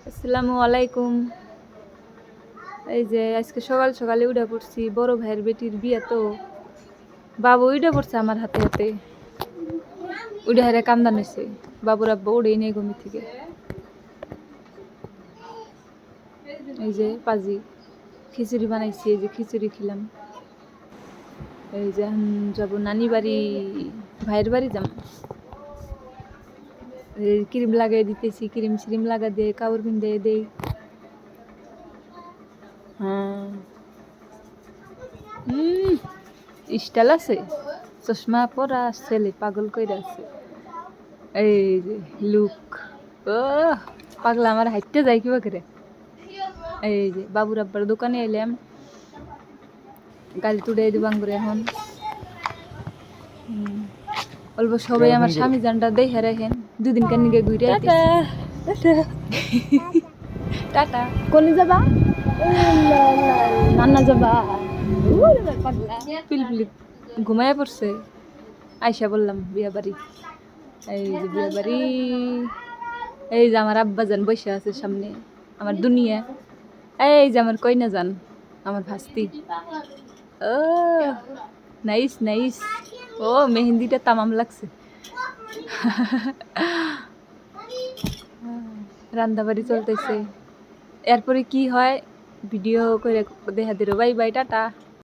আসসালামু আলাইকুম। এই যে আজকে সকাল সকালে উঠে পড়ছি, বড় ভাইয়ের বেটির বিয়ে তো বাবু উঠে পড়ছে আমার হাতে হাতে, উঠে হারে কান্দা নিছে। বাবুর আব্বা উঠেই নেই ঘুমি থেকে। এই যে পাজি খিচুড়ি বানাইছি, এই যে খিচুড়ি খেলাম। এই যে যাবো নানি বাড়ি, ভাইয়ের বাড়ি যাম। ক্রিম লাগাই দিতেছি, ক্রিম শ্রিম লাগা দিয়ে কাপড় পিন্ধে দেই। হ্যাঁ, স্টাইল আছে, চশমা পরা ছেলে পাগল কইরা আছে। এই যে লুক, ও পাগলা আমার হাইটে যাই কিবা করে। এই যে বাবুর আব্বার দোকানে এলাম, গাড়ি তুলে দিবাং করে এখন। অল্প সবাই আমার স্বামী জানটা দেখে রাখেন, দুদিন কেন নিয়ে ঘুরে টাটা। কোনে যাবা? নান্না যাবা? পিলপিলি ঘুমাইয়া পড়ছে। আইসা বললাম বিয়া বাড়ি। এই যে বিয়া বাড়ি, এই যে আমার আব্বা যান বসে আছে সামনে, আমার দুনিয়া। এই যে আমার কইনা যান, আমার ভাস্তি। ও নাইস নাইস। ও মেহেন্দিটা তামাম লাগছে। রান্দাবাড়ি চলতেছে, এরপরে কি হয় ভিডিও করে দেখা দিল। Bye bye, tata.